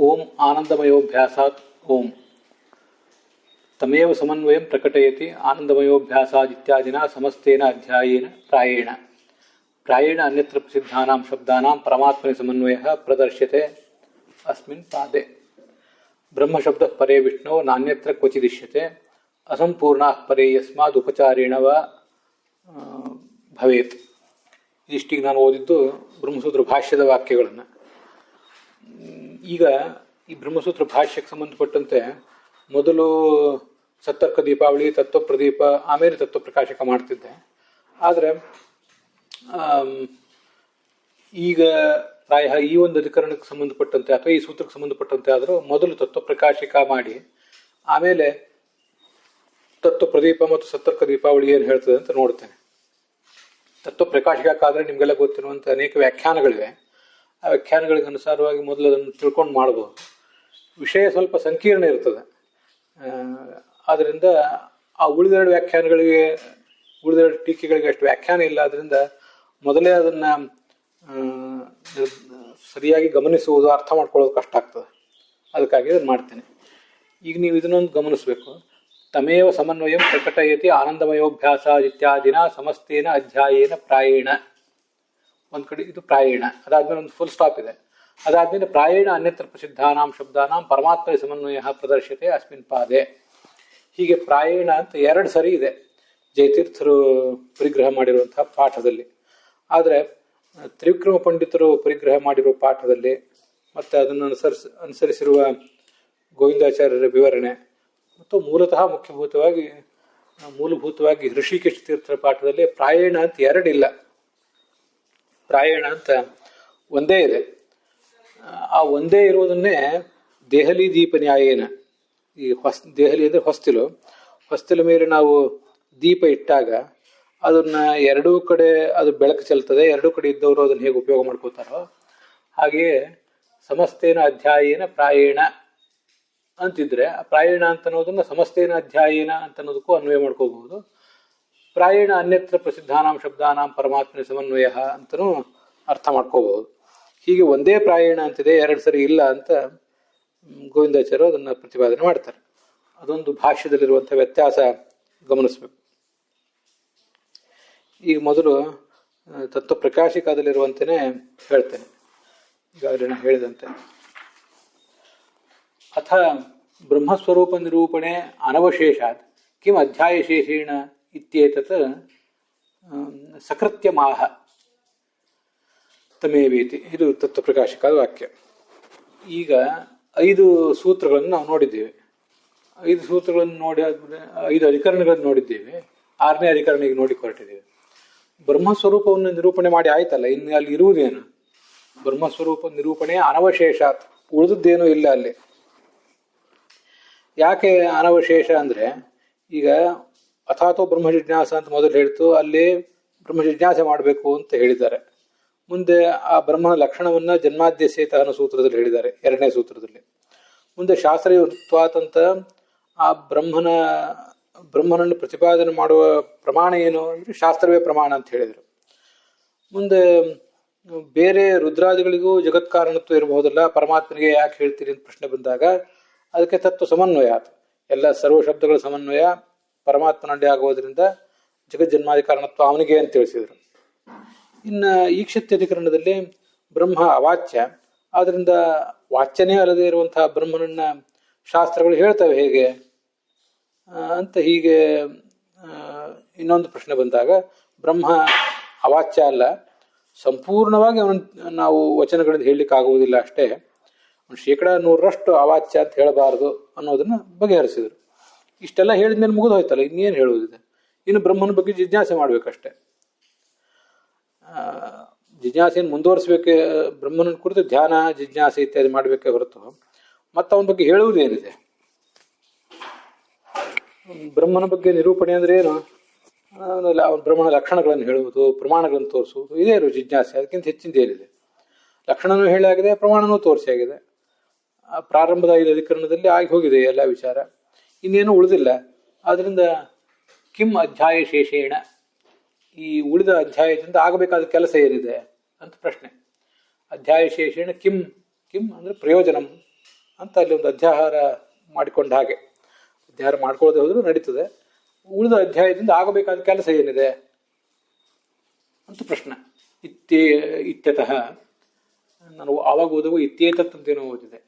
ओम आनंदमयोभ्यासात् ओम तमेव समन्वयं प्रकटयति आनंदमयोभ्यासात् इत्यादिना समस्तेन अध्यायेन प्रायेण अन्यत्र प्रसिद्धानां शब्दानां परमात्मनि समन्वयः प्रदर्श्यते अस्मिन् पादे। ब्रह्मशब्दः परे विष्णो नान्यत्र क्वचिदिश्यते असंपूर्णाः परे यस्माद् उपचारेण वा ಭವೇತ್. ಇಷ್ಟಿಗೆ ನಾನು ಓದಿದ್ದು ಬ್ರಹ್ಮಸೂತ್ರ ಭಾಷ್ಯದ ವಾಕ್ಯಗಳನ್ನು. ಈಗ ಈ ಬ್ರಹ್ಮಸೂತ್ರ ಭಾಷ್ಯಕ್ಕೆ ಸಂಬಂಧಪಟ್ಟಂತೆ ಮೊದಲು ಸತ್ತರ್ಕ ದೀಪಾವಳಿ, ತತ್ವಪ್ರದೀಪ, ಆಮೇಲೆ ತತ್ವಪ್ರಕಾಶಕ ಮಾಡ್ತಿದ್ದೆ. ಆದರೆ ಈಗ ಪ್ರಾಯ ಈ ಒಂದು ಅಧಿಕರಣಕ್ಕೆ ಸಂಬಂಧಪಟ್ಟಂತೆ ಅಥವಾ ಈ ಸೂತ್ರಕ್ಕೆ ಸಂಬಂಧಪಟ್ಟಂತೆ ಆದರೂ ಮೊದಲು ತತ್ವಪ್ರಕಾಶಿಕ ಮಾಡಿ ಆಮೇಲೆ ತತ್ವಪ್ರದೀಪ ಮತ್ತು ಸತ್ತರ್ಕ ದೀಪಾವಳಿ ಏನು ಹೇಳ್ತದೆ ಅಂತ ನೋಡ್ತೇನೆ. ತತ್ವಪ್ರಕಾಶಿಕಾದ್ರೆ ನಿಮಗೆಲ್ಲ ಗೊತ್ತಿರುವಂಥ ಅನೇಕ ವ್ಯಾಖ್ಯಾನಗಳಿವೆ. ಆ ವ್ಯಾಖ್ಯಾನಗಳಿಗೆ ಅನುಸಾರವಾಗಿ ಮೊದಲು ಅದನ್ನು ತಿಳ್ಕೊಂಡು ಮಾಡ್ಬೋದು. ವಿಷಯ ಸ್ವಲ್ಪ ಸಂಕೀರ್ಣ ಇರ್ತದೆ. ಆದ್ದರಿಂದ ಆ ಉಳಿದೆರಡು ವ್ಯಾಖ್ಯಾನಗಳಿಗೆ, ಉಳಿದೆರಡು ಟೀಕೆಗಳಿಗೆ ಅಷ್ಟು ವ್ಯಾಖ್ಯಾನ ಇಲ್ಲ. ಆದ್ದರಿಂದ ಮೊದಲೇ ಅದನ್ನು ಸರಿಯಾಗಿ ಗಮನಿಸುವುದು, ಅರ್ಥ ಮಾಡ್ಕೊಳ್ಳೋದು ಕಷ್ಟ ಆಗ್ತದೆ. ಅದಕ್ಕಾಗಿ ಅದನ್ನು ಮಾಡ್ತೇನೆ. ಈಗ ನೀವು ಇದನ್ನೊಂದು ಗಮನಿಸಬೇಕು. ತಮೇವ ಸಮನ್ವಯಂ ಪ್ರಕಟಯತಿ ಆನಂದಮಯೋಭ್ಯಾಸ ಇತ್ಯಾದಿನ ಸಮಸ್ತೇನ ಅಧ್ಯಾಯೇನ ಪ್ರಾಯೇಣ. ಒಂದು ಕಡೆ ಇದು ಪ್ರಾಯೇಣ, ಅದಾದ್ಮೇಲೆ ಒಂದು ಫುಲ್ ಸ್ಟಾಪ್ ಇದೆ. ಅದಾದ್ಮೇಲೆ ಪ್ರಾಯೇಣ ಅನ್ಯತ್ರ ಪ್ರಸಿದ್ಧಾನಾಂ ಶಬ್ದಾನಾಂ ಪರಮಾತ್ಮ ಸಮನ್ವಯ ಪ್ರದರ್ಶ್ಯತೆ ಅಸ್ಮಿನ್ ಪಾದೆ. ಹೀಗೆ ಪ್ರಾಯೇಣ ಅಂತ ಎರಡು ಸರಿ ಇದೆ ಜಯತೀರ್ಥರು ಪರಿಗ್ರಹ ಮಾಡಿರುವಂತಹ ಪಾಠದಲ್ಲಿ. ಆದರೆ ತ್ರಿವಿಕ್ರಮ ಪಂಡಿತರು ಪರಿಗ್ರಹ ಮಾಡಿರುವ ಪಾಠದಲ್ಲಿ ಮತ್ತು ಅದನ್ನು ಅನುಸರಿಸಿರುವ ಗೋವಿಂದಾಚಾರ್ಯರ ವಿವರಣೆ ಮತ್ತು ಮೂಲಭೂತವಾಗಿ ಋಷಿಕೇಶ ತೀರ್ಥರ ಪಾಠದಲ್ಲಿ ಪ್ರಾಯೇಣ ಅಂತ ಎರಡಿಲ್ಲ, ಪ್ರಾಯೇಣ ಅಂತ ಒಂದೇ ಇದೆ. ಆ ಒಂದೇ ಇರುವುದನ್ನೇ ದೆಹಲಿ ದೀಪ ನ್ಯಾಯೇನ, ಈ ದೆಹಲಿ ಅಂದರೆ ಹೊಸ್ತಿಲ ಮೇಲೆ ನಾವು ದೀಪ ಇಟ್ಟಾಗ ಅದನ್ನ ಎರಡೂ ಕಡೆ ಅದು ಬೆಳಕು ಚೆಲ್ತದೆ. ಎರಡೂ ಕಡೆ ಇದ್ದವರು ಅದನ್ನು ಹೇಗೆ ಉಪಯೋಗ ಮಾಡ್ಕೋತಾರೋ ಹಾಗೆಯೇ ಸಮಸ್ತೇನ ಅಧ್ಯಾಯೇನ ಪ್ರಾಯೇಣ ಅಂತಿದ್ರೆ, ಪ್ರಾಯೇಣ ಅಂತ ಅನ್ನೋದನ್ನ ಸಮಸ್ತೇನ ಅಧ್ಯಾಯೇನ ಅಂತ ಅನ್ನೋದಕ್ಕೂ ಅನ್ವಯ ಮಾಡ್ಕೋಬಹುದು. ಪ್ರಾಯೇಣ ಅನ್ಯತ್ರ ಪ್ರಸಿದ್ಧಾನಾಂ ಶಬ್ದಾನಾಂ ಪರಮಾತ್ಮನ ಸಮನ್ವಯ ಅಂತನೂ ಅರ್ಥ ಮಾಡ್ಕೋಬಹುದು. ಹೀಗೆ ಒಂದೇ ಪ್ರಾಯೇಣ ಅಂತಿದೆ, ಎರಡು ಸರಿ ಇಲ್ಲ ಅಂತ ಗೋವಿಂದಾಚಾರ್ಯರು ಅದನ್ನು ಪ್ರತಿಪಾದನೆ ಮಾಡ್ತಾರೆ. ಅದೊಂದು ಭಾಷ್ಯದಲ್ಲಿರುವಂಥ ವ್ಯತ್ಯಾಸ ಗಮನಿಸಬೇಕು. ಈಗ ಮೊದಲು ತತ್ವಪ್ರಕಾಶಿಕಾದಲ್ಲಿರುವಂತೆಯೇ ಹೇಳ್ತೇನೆ. ಈಗಾಗಲೇ ನಾನು ಹೇಳಿದಂತೆ ಅಥ ಬ್ರಹ್ಮಸ್ವರೂಪ ನಿರೂಪಣೆ ಅನವಶೇಷಾತ್ ಕಿಂ ಅಧ್ಯಾಯಶೇಷೇಣ ಇತ್ಯೇತತ್ ಸಕೃತ್ಯಮಾಹ ತಮೇವೇತಿ. ಇದು ತತ್ವಪ್ರಕಾಶಿಕಾದ ವಾಕ್ಯ. ಈಗ 5 ಸೂತ್ರಗಳನ್ನು ನಾವು ನೋಡಿದ್ದೇವೆ. 5 ಸೂತ್ರಗಳನ್ನು ನೋಡಿ ಆದ್ಮೇಲೆ 5 ಅಧಿಕರಣಗಳನ್ನು ನೋಡಿದ್ದೇವೆ. 6ನೇ ಅಧಿಕರಣಿಗೆ ನೋಡಿ ಹೊರಟಿದ್ದೇವೆ. ಬ್ರಹ್ಮಸ್ವರೂಪವನ್ನು ನಿರೂಪಣೆ ಮಾಡಿ ಆಯ್ತಲ್ಲ, ಇನ್ನು ಅಲ್ಲಿ ಇರುವುದೇನು? ಬ್ರಹ್ಮಸ್ವರೂಪ ನಿರೂಪಣೆ ಅನವಶೇಷಾತ್, ಉಳಿದದ್ದೇನೂ ಇಲ್ಲ ಅಲ್ಲಿ. ಯಾಕೆ ಅನವಶೇಷ ಅಂದರೆ, ಈಗ ಅಥಾತೋ ಬ್ರಹ್ಮ ಜಿಜ್ಞಾಸ ಅಂತ ಮೊದಲು ಹೇಳ್ತು, ಅಲ್ಲಿ ಬ್ರಹ್ಮ ಜಿಜ್ಞಾಸೆ ಮಾಡಬೇಕು ಅಂತ ಹೇಳಿದ್ದಾರೆ. ಮುಂದೆ ಆ ಬ್ರಹ್ಮನ ಲಕ್ಷಣವನ್ನ ಜನ್ಮಾದ್ಯಸೇತ ಅನ್ನೋ ಸೂತ್ರದಲ್ಲಿ ಹೇಳಿದ್ದಾರೆ, 2ನೇ ಸೂತ್ರದಲ್ಲಿ. ಮುಂದೆ ಶಾಸ್ತ್ರಯುಕ್ವಾತ್ ಅಂತ ಆ ಬ್ರಹ್ಮನನ್ನು ಪ್ರತಿಪಾದನೆ ಮಾಡುವ ಪ್ರಮಾಣ ಏನು ಅಂದರೆ ಶಾಸ್ತ್ರವೇ ಪ್ರಮಾಣ ಅಂತ ಹೇಳಿದರು. ಮುಂದೆ ಬೇರೆ ರುದ್ರಾದಿಗಳಿಗೂ ಜಗತ್ಕಾರಣತ್ವ ಇರಬಹುದಲ್ಲ, ಪರಮಾತ್ಮನಿಗೆ ಯಾಕೆ ಹೇಳ್ತೀರಿ ಅಂತ ಪ್ರಶ್ನೆ ಬಂದಾಗ ಅದಕ್ಕೆ ತತ್ವ ಸಮನ್ವಯ ಆಯ್ತು. ಎಲ್ಲ ಸರ್ವ ಶಬ್ದಗಳ ಸಮನ್ವಯ ಪರಮಾತ್ಮನಲ್ಲಿ ಆಗುವುದರಿಂದ ಜಗಜ್ಜನ್ಮಾದಿ ಕಾರಣತ್ವ ಅವನಿಗೆ ಅಂತ ತಿಳಿಸಿದರು. ಇನ್ನು ಈಕ್ಷತ್ಯಧಿಕರಣದಲ್ಲಿ ಬ್ರಹ್ಮ ಅವಾಚ್ಯ, ಆದ್ರಿಂದ ವಾಚ್ಯನೇ ಅಲ್ಲದೆ ಇರುವಂತಹ ಬ್ರಹ್ಮನನ್ನ ಶಾಸ್ತ್ರಗಳು ಹೇಳ್ತವೆ ಹೇಗೆ ಅಂತ ಹೀಗೆ ಇನ್ನೊಂದು ಪ್ರಶ್ನೆ ಬಂದಾಗ, ಬ್ರಹ್ಮ ಅವಾಚ್ಯ ಅಲ್ಲ, ಸಂಪೂರ್ಣವಾಗಿ ಅವನ ನಾವು ವಚನಗಳಿಂದ ಹೇಳಲಿಕ್ಕೆ ಆಗುವುದಿಲ್ಲ, ಅಷ್ಟೇ 100% ಅವಾಚ್ಯ ಅಂತ ಹೇಳಬಾರದು ಅನ್ನೋದನ್ನ ಬಗೆಹರಿಸಿದರು. ಇಷ್ಟೆಲ್ಲ ಹೇಳಿದ್ಮೇಲೆ ಮುಗಿದು ಹೋಯ್ತಲ್ಲ, ಇನ್ನೇನು ಹೇಳುವುದಿದೆ? ಇನ್ನು ಬ್ರಹ್ಮನ ಬಗ್ಗೆ ಜಿಜ್ಞಾಸೆ ಮಾಡ್ಬೇಕಷ್ಟೆ. ಜಿಜ್ಞಾಸೆಯನ್ನು ಮುಂದುವರಿಸಬೇಕೆ, ಬ್ರಹ್ಮನ ಕುರಿತು ಧ್ಯಾನ ಜಿಜ್ಞಾಸೆ ಇತ್ಯಾದಿ ಮಾಡಬೇಕೇ ಹೊರತು ಮತ್ತೆ ಅವನ ಬಗ್ಗೆ ಹೇಳುವುದೇನಿದೆ? ಬ್ರಹ್ಮನ ಬಗ್ಗೆ ನಿರೂಪಣೆ ಅಂದ್ರೆ ಏನು? ಬ್ರಹ್ಮನ ಲಕ್ಷಣಗಳನ್ನು ಹೇಳುವುದು, ಪ್ರಮಾಣಗಳನ್ನು ತೋರಿಸುವುದು, ಇದೇ ಜಿಜ್ಞಾಸೆ. ಅದಕ್ಕಿಂತ ಹೆಚ್ಚಿಂದ ಏನಿದೆ? ಲಕ್ಷಣನೂ ಹೇಳಾಗಿದೆ, ಪ್ರಮಾಣನೂ ತೋರಿಸಾಗಿದೆ. ಪ್ರಾರಂಭದ 5 ಅಧಿಕರಣದಲ್ಲಿ ಆಗಿ ಹೋಗಿದೆ ಎಲ್ಲ ವಿಚಾರ, ಇನ್ನೇನು ಉಳಿದಿಲ್ಲ. ಆದ್ರಿಂದ ಕಿಂ ಅಧ್ಯಾಯ ಶೇಷೇಣ, ಈ ಉಳಿದ ಅಧ್ಯಾಯದಿಂದ ಆಗಬೇಕಾದ ಕೆಲಸ ಏನಿದೆ ಅಂತ ಪ್ರಶ್ನೆ. ಅಧ್ಯಾಯ ಶೇಷೇಣ ಕಿಂ ಕಿಂ ಅಂದ್ರೆ ಪ್ರಯೋಜನಂ ಅಂತ ಅಲ್ಲಿ ಒಂದು ಅಧ್ಯಾಹಾರ ಮಾಡಿಕೊಂಡ ಹಾಗೆ. ಅಧ್ಯಾಹಾರ ಮಾಡ್ಕೊಳ್ಳದೆ ಹೋದ್ರೂ ನಡೀತದೆ. ಉಳಿದ ಅಧ್ಯಾಯದಿಂದ ಆಗಬೇಕಾದ ಕೆಲಸ ಏನಿದೆ ಅಂತ ಪ್ರಶ್ನೆ. ಇತ್ಯತಃ ನಾನು ಆವಾಗ ಓದುವ ಇತ್ಯೇತತ್ ಅಂತೇನೋ ಓದಿದೆ.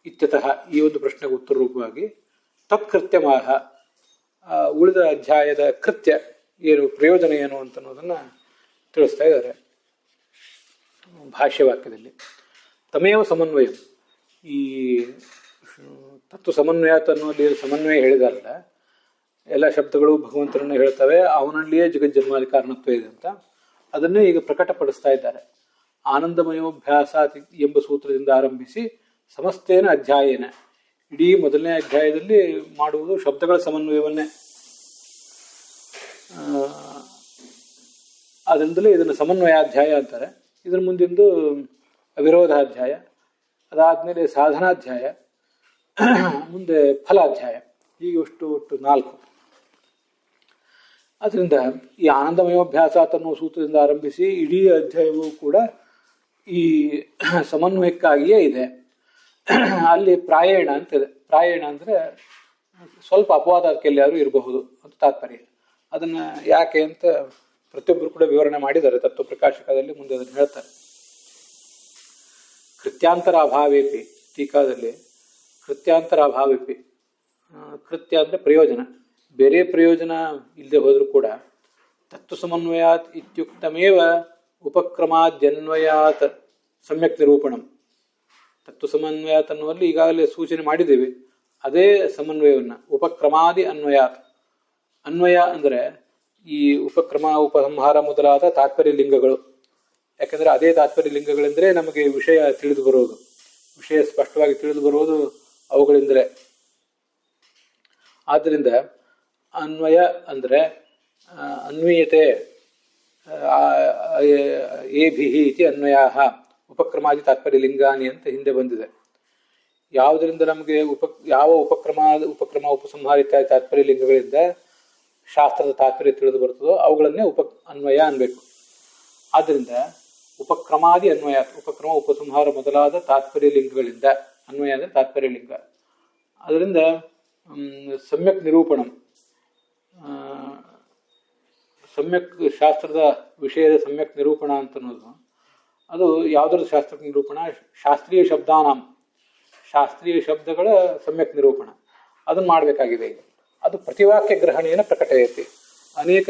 ಇತ್ಯತಃ ಈ ಒಂದು ಪ್ರಶ್ನೆಗೆ ಉತ್ತರ ರೂಪವಾಗಿ ತತ್ಕೃತ್ಯಮಾಹ, ಉಳಿದ ಅಧ್ಯಾಯದ ಕೃತ್ಯ ಏನು, ಪ್ರಯೋಜನ ಏನು ಅಂತನ್ನೋದನ್ನ ತಿಳಿಸ್ತಾ ಇದ್ದಾರೆ ಭಾಷ್ಯವಾಕ್ಯದಲ್ಲಿ. ತಮೇವ ಸಮನ್ವಯ, ಈ ತತ್ವ ಸಮನ್ವಯ ಅನ್ನೋದು ಸಮನ್ವಯ ಹೇಳಿದಾರಲ್ಲ, ಎಲ್ಲ ಶಬ್ದಗಳು ಭಗವಂತನನ್ನು ಹೇಳ್ತವೆ, ಅವನಲ್ಲಿಯೇ ಜಗಜ್ಜನ್ಮಾದಿ ಕಾರಣತ್ವ ಇದೆ ಅಂತ. ಅದನ್ನೇ ಈಗ ಪ್ರಕಟಪಡಿಸ್ತಾ ಇದ್ದಾರೆ. ಆನಂದಮಯೋಭ್ಯಾಸ ಎಂಬ ಸೂತ್ರದಿಂದ ಆರಂಭಿಸಿ ಸಮಸ್ತೇನ ಅಧ್ಯಾಯನ, ಇಡೀ ಮೊದಲನೇ ಅಧ್ಯಾಯದಲ್ಲಿ ಮಾಡುವುದು ಶಬ್ದಗಳ ಸಮನ್ವಯವನ್ನೇ. ಅದರಿಂದಲೇ ಇದನ್ನು ಸಮನ್ವಯಾಧ್ಯಾಯ ಅಂತಾರೆ. ಇದರ ಮುಂದಿಂದು ಅವಿರೋಧಾಧ್ಯಾಯ, ಅದಾದ್ಮೇಲೆ ಸಾಧನಾಧ್ಯಾಯ, ಮುಂದೆ ಫಲಾಧ್ಯಾಯ, ಹೀಗೆ ಒಟ್ಟು 4. ಅದರಿಂದ ಈ ಆನಂದಮಯೋಭ್ಯಾಸ ಅನ್ನೋ ಸೂತ್ರದಿಂದ ಆರಂಭಿಸಿ ಇಡೀ ಅಧ್ಯಾಯವೂ ಕೂಡ ಈ ಸಮನ್ವಯಕ್ಕಾಗಿಯೇ ಇದೆ. ಅಲ್ಲಿ ಪ್ರಾಯಣ ಅಂತಿದೆ. ಪ್ರಾಯಣ ಅಂದರೆ ಸ್ವಲ್ಪ ಅಪವಾದಕ್ಕೆ ಎಲ್ಲಾದರೂ ಇರಬಹುದು ಅಂತ ತಾತ್ಪರ್ಯ. ಅದನ್ನ ಯಾಕೆ ಅಂತ ಪ್ರತಿಯೊಬ್ಬರು ಕೂಡ ವಿವರಣೆ ಮಾಡಿದ್ದಾರೆ ತತ್ವ ಪ್ರಕಾಶಕದಲ್ಲಿ, ಮುಂದೆ ಅದನ್ನು ಹೇಳ್ತಾರೆ. ಕೃತ್ಯಾಂತರ ಅಭಾವೇಪಿ, ಟೀಕಾದಲ್ಲಿ ಕೃತ್ಯಾಂತರ ಅಭಾವೇಪಿ, ಕೃತ್ಯ ಅಂದರೆ ಪ್ರಯೋಜನ, ಬೇರೆ ಪ್ರಯೋಜನ ಇಲ್ಲದೆ ಹೋದರೂ ಕೂಡ ತತ್ವ ಸಮನ್ವಯಾತ್ ಇತ್ಯುಕ್ತಮೇವ ಉಪಕ್ರಮಾದ್ಯನ್ವಯಾತ್ ಸಮ್ಯಕ್ ನಿರೂಪಣಂ. ತತ್ವ ಸಮನ್ವಯಾತ್ ಅನ್ನುವಲ್ಲಿ ಈಗಾಗಲೇ ಸೂಚನೆ ಮಾಡಿದ್ದೇವೆ. ಅದೇ ಸಮನ್ವಯವನ್ನು ಉಪಕ್ರಮಾದಿ ಅನ್ವಯಾತ್, ಅನ್ವಯ ಅಂದರೆ ಈ ಉಪಕ್ರಮ, ಉಪಸಂಹಾರ ಮೊದಲಾದ ತಾತ್ಪರ್ಯ ಲಿಂಗಗಳು. ಯಾಕಂದ್ರೆ ಅದೇ ತಾತ್ಪರ್ಯ ಲಿಂಗಗಳೆಂದರೆ ನಮಗೆ ವಿಷಯ ತಿಳಿದು ಬರೋದು, ವಿಷಯ ಸ್ಪಷ್ಟವಾಗಿ ತಿಳಿದು ಬರೋದು ಅವುಗಳಿಂದಲೇ. ಆದ್ದರಿಂದ ಅನ್ವಯ ಅಂದರೆ ಅನ್ವೀಯತೆ, ಏಭಿಹಿ ಇತಿ ಅನ್ವಯಾಹ ಉಪಕ್ರಮಾದಿ ತಾತ್ಪರ್ಯ ಲಿಂಗಾನಿ ಅಂತ ಹಿಂದೆ ಬಂದಿದೆ. ಯಾವುದರಿಂದ ನಮಗೆ ಯಾವ ಉಪಕ್ರಮ ಉಪಸಂಹಾರ ಇತ್ಯಾದಿ ತಾತ್ಪರ್ಯ ಲಿಂಗಗಳಿಂದ ಶಾಸ್ತ್ರದ ತಾತ್ಪರ್ಯ ತಿಳಿದು ಬರ್ತದೋ ಅವುಗಳನ್ನೇ ಅನ್ವಯ ಅನ್ಬೇಕು. ಆದ್ದರಿಂದ ಉಪಕ್ರಮಾದಿ ಅನ್ವಯ, ಉಪಕ್ರಮ ಉಪಸಂಹಾರ ಮೊದಲಾದ ತಾತ್ಪರ್ಯ ಲಿಂಗಗಳಿಂದ, ಅನ್ವಯ ಅಂದರೆ ತಾತ್ಪರ್ಯ ಲಿಂಗ. ಅದರಿಂದ ಸಮ್ಯಕ್ ನಿರೂಪಣಂ, ಸಮ್ಯಕ್ ಶಾಸ್ತ್ರದ ವಿಷಯದ ಸಮ್ಯಕ್ ನಿರೂಪಣ ಅಂತ ಅನ್ನೋದು, ಅದು ಯಾವುದರ ಶಾಸ್ತ್ರ ನಿರೂಪಣ? ಶಾಸ್ತ್ರೀಯ ಶಬ್ದಾನಾಂ, ಶಾಸ್ತ್ರೀಯ ಶಬ್ದಗಳ ಸಮ್ಯಕ್ ನಿರೂಪಣ. ಅದನ್ನು ಮಾಡಬೇಕಾಗಿದೆ ಈಗ. ಅದು ಪ್ರತಿವಾಕ್ಯ ಗ್ರಹಣೆಯನ್ನು ಪ್ರಕಟಯತಿ. ಅನೇಕ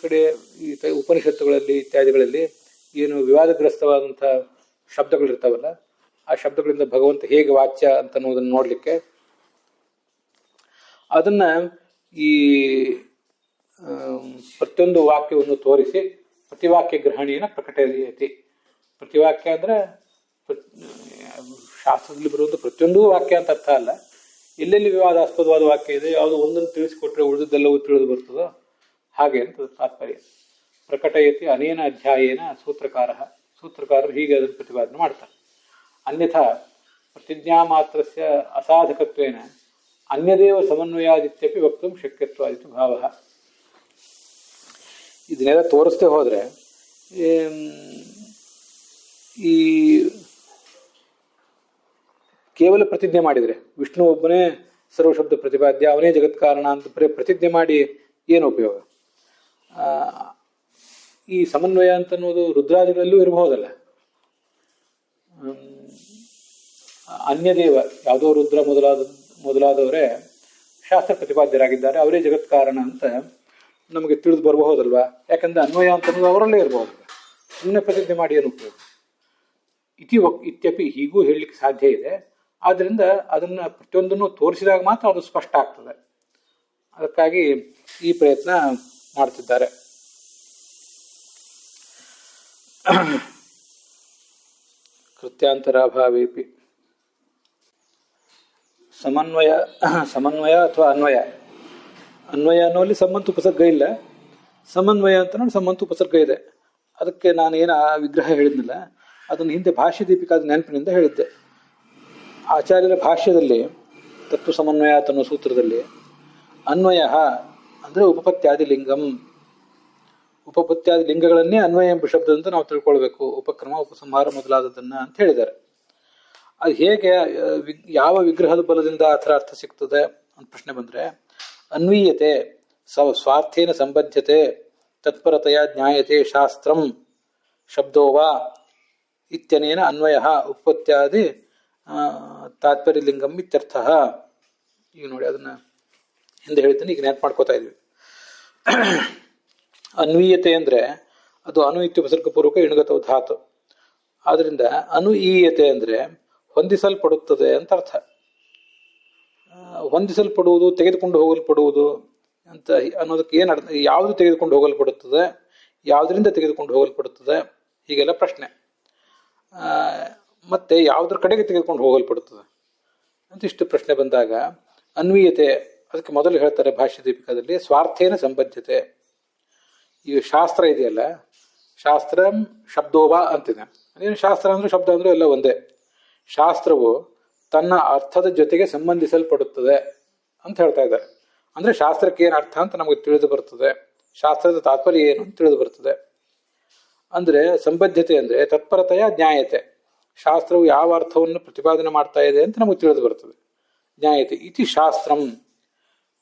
ಕಡೆ ಈ ಉಪನಿಷತ್ತುಗಳಲ್ಲಿ ಇತ್ಯಾದಿಗಳಲ್ಲಿ ಏನು ವಿವಾದಗ್ರಸ್ತವಾದಂಥ ಶಬ್ದಗಳಿರ್ತಾವಲ್ಲ, ಆ ಶಬ್ದಗಳಿಂದ ಭಗವಂತ ಹೇಗೆ ವಾಚ್ಯ ಅಂತ ಅನ್ನೋದನ್ನು ನೋಡಲಿಕ್ಕೆ ಅದನ್ನ ಈ ಪ್ರತಿಯೊಂದು ವಾಕ್ಯವನ್ನು ತೋರಿಸಿ ಪ್ರತಿವಾಕ್ಯ ಗ್ರಹಣೆಯನ್ನು ಪ್ರಕಟಯತಿ. ಪ್ರತಿವಾಕ್ಯ ಅಂದರೆ ಶಾಸ್ತ್ರದಲ್ಲಿ ಬರುವಂಥ ಪ್ರತಿಯೊಂದು ವಾಕ್ಯ ಅಂತ ಅರ್ಥ ಅಲ್ಲ. ಎಲ್ಲೆಲ್ಲಿ ವಿವಾದಾಸ್ಪದವಾದ ವಾಕ್ಯ ಇದೆ, ಯಾವುದು ಒಂದನ್ನು ತಿಳಿಸಿಕೊಟ್ರೆ ಉಳಿದದ್ದೆಲ್ಲವೂ ತಿಳಿದು ಬರ್ತದೋ ಹಾಗೆ ಅಂತ ತಾತ್ಪರ್ಯ. ಪ್ರಕಟಯತಿ ಅನೇನ ಅಧ್ಯಾಯೇನ ಸೂತ್ರಕಾರರು ಹೀಗೆ ಅದನ್ನು ಪ್ರತಿಪಾದನೆ ಮಾಡ್ತಾರೆ. ಅನ್ಯಥಾ ಪ್ರತಿಜ್ಞಾ ಮಾತ್ರಸ್ಯ ಅಸಾಧಕತ್ವೇನ ಅನ್ಯದೇವ ಸಮನ್ವಯಾದಿತ್ಯಪಿ ವಕ್ತುಂ ಶಕ್ಯತ್ವಾದಿತು ಭಾವ. ಇದನ್ನೆಲ್ಲ ತೋರಿಸ್ದೆ ಹೋದರೆ ಈ ಕೇವಲ ಪ್ರತಿಜ್ಞೆ ಮಾಡಿದರೆ ವಿಷ್ಣು ಒಬ್ಬನೇ ಸರ್ವಶಬ್ದ ಪ್ರತಿಪಾದ್ಯ, ಅವನೇ ಜಗತ್ ಕಾರಣ ಅಂತ ಪ್ರತಿಜ್ಞೆ ಮಾಡಿ ಏನು ಉಪಯೋಗ? ಈ ಸಮನ್ವಯ ಅಂತ ಅನ್ನೋದು ರುದ್ರಾದಿಗಳಲ್ಲೂ ಇರಬಹುದಲ್ಲ. ಅನ್ಯದೇವ, ಯಾವುದೋ ರುದ್ರ ಮೊದಲಾದವರೇ ಶಾಸ್ತ್ರ ಪ್ರತಿಪಾದ್ಯರಾಗಿದ್ದಾರೆ, ಅವರೇ ಜಗತ್ ಕಾರಣ ಅಂತ ನಮಗೆ ತಿಳಿದು ಬರಬಹುದಲ್ವಾ? ಯಾಕಂದ್ರೆ ಅನ್ವಯ ಅಂತ ಅನ್ನೋದು ಅವರಲ್ಲೇ ಇರಬಹುದಲ್ಲ. ಸುಮ್ಮನೆ ಪ್ರತಿಜ್ಞೆ ಮಾಡಿ ಏನು ಉಪಯೋಗ? ಇತ್ಯಪಿ ಹೀಗೂ ಹೇಳಲಿಕ್ಕೆ ಸಾಧ್ಯ ಇದೆ. ಆದ್ದರಿಂದ ಅದನ್ನು ಪ್ರತಿಯೊಂದನ್ನು ತೋರಿಸಿದಾಗ ಮಾತ್ರ ಅದು ಸ್ಪಷ್ಟ ಆಗ್ತದೆ. ಅದಕ್ಕಾಗಿ ಈ ಪ್ರಯತ್ನ ಮಾಡ್ತಿದ್ದಾರೆ. ಕೃತ್ಯಾಂತರಾಭಾವೇಪಿ ಸಮನ್ವಯ ಅಥವಾ ಅನ್ವಯ ಅನ್ನೋಲ್ಲಿ ಸಂಬಂಧ ಉಪಸರ್ಗ ಇಲ್ಲ. ಸಮನ್ವಯ ಅಂತ ನೋಡಿ ಸಂಬಂಧ ಉಪಸರ್ಗ ಇದೆ. ಅದಕ್ಕೆ ನಾನು ಏನು ಆ ವಿಗ್ರಹ ಹೇಳಿದ್ನಲ್ಲ, ಅದನ್ನು ಹಿಂದೆ ಭಾಷ್ಯ ದೀಪಿಕಾದ ನೆನಪಿನಿಂದ ಹೇಳಿದ್ದೆ. ಆಚಾರ್ಯರ ಭಾಷ್ಯದಲ್ಲಿ ತತ್ವ ಸಮನ್ವಯ ಅನ್ನೋ ಸೂತ್ರದಲ್ಲಿ ಅನ್ವಯ ಅಂದರೆ ಉಪಪತ್ಯಾದಿ ಲಿಂಗಂ, ಉಪಪತ್ಯಾದಿ ಲಿಂಗಗಳನ್ನೇ ಅನ್ವಯ ಎಂಬ ಶಬ್ದದಂತ ನಾವು ತಿಳ್ಕೊಳ್ಬೇಕು, ಉಪಕ್ರಮ ಉಪಸಂಹಾರ ಮೊದಲಾದದನ್ನ ಅಂತ ಹೇಳಿದ್ದಾರೆ. ಅದು ಹೇಗೆ ಯಾವ ವಿಗ್ರಹದ ಬಲದಿಂದ ಆ ಥರ ಅರ್ಥ ಸಿಗ್ತದೆ ಅಂತ ಪ್ರಶ್ನೆ ಬಂದರೆ, ಅನ್ವೀಯತೆ ಸ್ವಾರ್ಥೇನ ಸಂಬದ್ಧತೆ ತತ್ಪರತೆಯ ಜ್ಞಾಯತೆ ಶಾಸ್ತ್ರಂ ಶಬ್ದೋವಾ ಇತ್ಯನೇನ ಅನ್ವಯ ಉತ್ಪತ್ತ್ಯಾದಿ ತಾತ್ಪರ್ಯಲಿಂಗಂ ಇತ್ಯರ್ಥ. ಈಗ ನೋಡಿ, ಅದನ್ನ ಹಿಂದೆ ಹೇಳಿದ್ದೀನಿ, ಈಗ ನೆನಪು ಮಾಡ್ಕೋತಾ ಇದ್ವಿ. ಅನ್ವೀಯತೆ ಅಂದರೆ ಅದು ಅನು ಇತ್ಯುಪಸರ್ಗಪೂರ್ವಕ ಇಣುಗತವ ಧಾತು. ಆದ್ರಿಂದ ಅನುಈಯತೆ ಅಂದರೆ ಹೊಂದಿಸಲ್ಪಡುತ್ತದೆ ಅಂತ ಅರ್ಥ. ಹೊಂದಿಸಲ್ಪಡುವುದು, ತೆಗೆದುಕೊಂಡು ಹೋಗಲ್ಪಡುವುದು ಅಂತ ಅನ್ನೋದಕ್ಕೆ ಏನು ಅರ್ಥ? ಯಾವುದು ತೆಗೆದುಕೊಂಡು ಹೋಗಲ್ಪಡುತ್ತದೆ, ಯಾವುದರಿಂದ ತೆಗೆದುಕೊಂಡು ಹೋಗಲ್ಪಡುತ್ತದೆ, ಹೀಗೆಲ್ಲ ಪ್ರಶ್ನೆ. ಮತ್ತೆ ಯಾವುದ್ರ ಕಡೆಗೆ ತೆಗೆದುಕೊಂಡು ಹೋಗಲ್ಪಡುತ್ತದೆ ಅಂತ ಇಷ್ಟು ಪ್ರಶ್ನೆ ಬಂದಾಗ ಅನ್ವೀಯತೆ, ಅದಕ್ಕೆ ಮೊದಲು ಹೇಳ್ತಾರೆ ಭಾಷ್ಯ ದೀಪಿಕಾದಲ್ಲಿ ಸ್ವಾರ್ಥೇನ ಸಂಬದ್ಧತೆ. ಈ ಶಾಸ್ತ್ರ ಇದೆಯಲ್ಲ, ಶಾಸ್ತ್ರ ಶಬ್ದೋವಾ ಅಂತಿದೆ. ಅದೇನು ಶಾಸ್ತ್ರ ಅಂದ್ರೆ ಶಬ್ದ ಅಂದ್ರೆ ಎಲ್ಲ ಒಂದೇ. ಶಾಸ್ತ್ರವು ತನ್ನ ಅರ್ಥದ ಜೊತೆಗೆ ಸಂಬಂಧಿಸಲ್ಪಡುತ್ತದೆ ಅಂತ ಹೇಳ್ತಾ ಇದ್ದಾರೆ. ಅಂದ್ರೆ ಶಾಸ್ತ್ರಕ್ಕೆ ಏನು ಅರ್ಥ ಅಂತ ನಮಗೆ ತಿಳಿದು ಬರ್ತದೆ, ಶಾಸ್ತ್ರದ ತಾತ್ಪರ್ಯ ಏನು ಅಂತ ತಿಳಿದು ಬರ್ತದೆ. ಅಂದ್ರೆ ಸಂಬದ್ಧತೆ ಅಂದ್ರೆ ತತ್ಪರತೆಯ ಜ್ಞಾಯತೆ, ಶಾಸ್ತ್ರವು ಯಾವ ಅರ್ಥವನ್ನು ಪ್ರತಿಪಾದನೆ ಮಾಡ್ತಾ ಇದೆ ಅಂತ ನಮಗೆ ತಿಳಿದು ಬರ್ತದೆ. ಜ್ಞಾಯತೆ ಇತಿ ಶಾಸ್ತ್ರಂ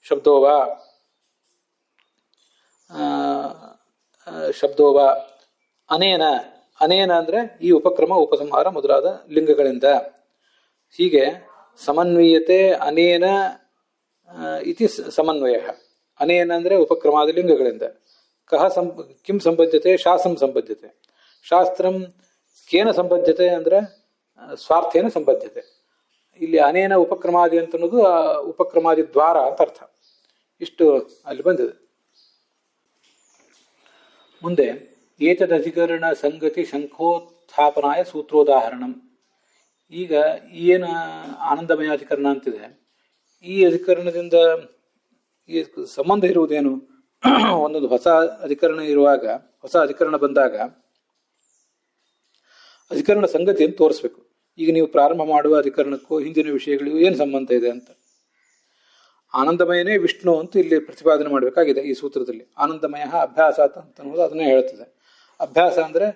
ಶಬ್ದೋವಾ ಶಬ್ದೋವಾ ಅನೇನ. ಅನೇನ ಅಂದ್ರೆ ಈ ಉಪಕ್ರಮ ಉಪಸಂಹಾರ ಮೊದಲಾದ ಲಿಂಗಗಳಿಂದ. ಹೀಗೆ ಸಮನ್ವೀಯತೆ ಅನೇನ ಇತಿ ಸಮನ್ವಯ. ಅನೇನ ಅಂದ್ರೆ ಉಪಕ್ರಮಾದ ಲಿಂಗಗಳಿಂದ. ಕಿಂ ಸಂಬದ್ಧತೆ? ಶಾಸ್ತ್ರಂ ಸಂಬದ್ಧತೆ. ಶಾಸ್ತ್ರಂ ಕೇನ ಸಂಬದ್ಧತೆ ಅಂದ್ರೆ ಸ್ವಾರ್ಥೇನ ಸಂಬದ್ಧತೆ. ಇಲ್ಲಿ ಅನೇನ ಉಪಕ್ರಮಾದಿ ಅಂತ ಅನ್ನೋದು ಉಪಕ್ರಮಾದಿ ದ್ವಾರ ಅಂತ ಅರ್ಥ. ಇಷ್ಟು ಅಲ್ಲಿ ಬಂದಿದೆ. ಮುಂದೆ ಏತದಧಿಕರಣ ಸಂಗತಿ ಶಂಖೋತ್ಥಾಪನಾಯ ಸೂತ್ರೋದಾಹರಣಂ. ಈಗ ಏನು ಆನಂದಮಯ ಅಧಿಕರಣ ಅಂತಿದೆ, ಈ ಅಧಿಕರಣದಿಂದ ಈ ಸಂಬಂಧ ಇರುವುದೇನು? ಒಂದೊಂದು ಹೊಸ ಅಧಿಕರಣ ಇರುವಾಗ, ಹೊಸ ಅಧಿಕರಣ ಬಂದಾಗ ಅಧಿಕರಣ ಸಂಗತಿಯನ್ನು ತೋರಿಸ್ಬೇಕು. ಈಗ ನೀವು ಪ್ರಾರಂಭ ಮಾಡುವ ಅಧಿಕರಣಕ್ಕೂ ಹಿಂದಿನ ವಿಷಯಗಳಿಗೂ ಏನು ಸಂಬಂಧ ಇದೆ ಅಂತ. ಆನಂದಮಯನೇ ವಿಷ್ಣು ಅಂತ ಇಲ್ಲಿ ಪ್ರತಿಪಾದನೆ ಮಾಡಬೇಕಾಗಿದೆ ಈ ಸೂತ್ರದಲ್ಲಿ. ಆನಂದಮಯ ಅಭ್ಯಾಸ ಅಂತ ಅನ್ನೋದು ಅದನ್ನೇ ಹೇಳ್ತದೆ. ಅಭ್ಯಾಸ ಅಂದ್ರೆ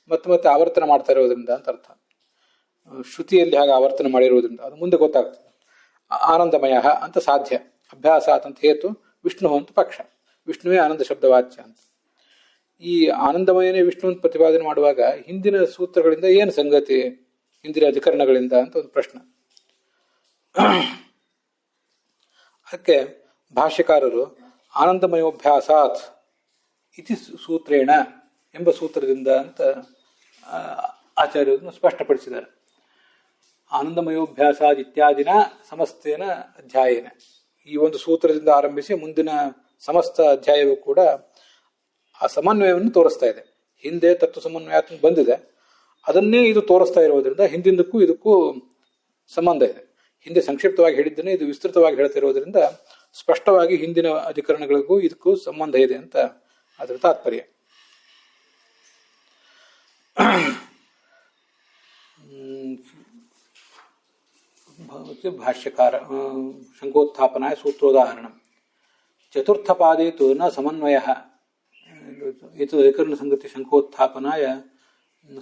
ಮತ್ತೆ ಮತ್ತೆ ಆವರ್ತನ ಮಾಡ್ತಾ ಇರೋದ್ರಿಂದ ಅಂತ ಅರ್ಥ. ಶ್ರುತಿಯಲ್ಲಿ ಹಾಗೆ ಆವರ್ತನ ಮಾಡಿರೋದ್ರಿಂದ ಅದು ಮುಂದೆ ಗೊತ್ತಾಗ್ತದೆ. ಆನಂದಮಯ ಅಂತ ಸಾಧ್ಯ, ಅಭ್ಯಾಸ ಅಂತ ಹೇತು, ವಿಷ್ಣು ಅಂತ ಪಕ್ಷ. ವಿಷ್ಣುವೇ ಆನಂದ ಶಬ್ದವಾಚ್ಯ ಅಂತ. ಈ ಆನಂದಮಯನೇ ವಿಷ್ಣು ಅಂತ ಪ್ರತಿಪಾದನೆ ಮಾಡುವಾಗ ಹಿಂದಿನ ಸೂತ್ರಗಳಿಂದ ಏನು ಸಂಗತಿ, ಹಿಂದಿನ ಅಧಿಕರಣಗಳಿಂದ ಅಂತ ಒಂದು ಪ್ರಶ್ನೆ. ಅದಕ್ಕೆ ಭಾಷ್ಯಕಾರರು ಆನಂದಮಯೋಭ್ಯಾಸಾತ್ ಇತಿ ಸೂತ್ರೇಣ ಎಂಬ ಸೂತ್ರದಿಂದ ಅಂತ ಆಚಾರ್ಯರನ್ನು ಸ್ಪಷ್ಟಪಡಿಸಿದ್ದಾರೆ. ಆನಂದಮಯೋಭ್ಯಾಸಾದ್ ಇತ್ಯಾದಿನ ಸಮಸ್ತೇನ ಅಧ್ಯಾಯನ, ಈ ಒಂದು ಸೂತ್ರದಿಂದ ಆರಂಭಿಸಿ ಮುಂದಿನ ಸಮಸ್ತ ಅಧ್ಯಾಯವೂ ಕೂಡ ಆ ಸಮನ್ವಯವನ್ನು ತೋರಿಸ್ತಾ ಇದೆ. ಹಿಂದೆ ತತ್ವ ಸಮನ್ವಯಾತ್ಮ ಬಂದಿದೆ, ಅದನ್ನೇ ಇದು ತೋರಿಸ್ತಾ ಇರೋದ್ರಿಂದ ಹಿಂದಿಂದಕ್ಕೂ ಇದಕ್ಕೂ ಸಂಬಂಧ ಇದೆ. ಹಿಂದೆ ಸಂಕ್ಷಿಪ್ತವಾಗಿ ಹೇಳಿದ್ದನ್ನೇ ಇದು ವಿಸ್ತೃತವಾಗಿ ಹೇಳ್ತಾ ಇರೋದ್ರಿಂದ ಸ್ಪಷ್ಟವಾಗಿ ಹಿಂದಿನ ಅಧಿಕರಣಗಳಿಗೂ ಇದಕ್ಕೂ ಸಂಬಂಧ ಇದೆ ಅಂತ ಅದರ ತಾತ್ಪರ್ಯ. ಭಾಷ್ಯಕಾರ ಶಂಕೋತ್ಥಾಪನಾಯ ಸೂತ್ರೋದಾಹರಣ. ಚತುರ್ಥ ಪಾದೇತು ನ ಸಮನ್ವಯ. ಇದು ಅಧಿಕರಣ ಸಂಗತಿ ಶಂಕೋತ್ಥಾಪನಾಯ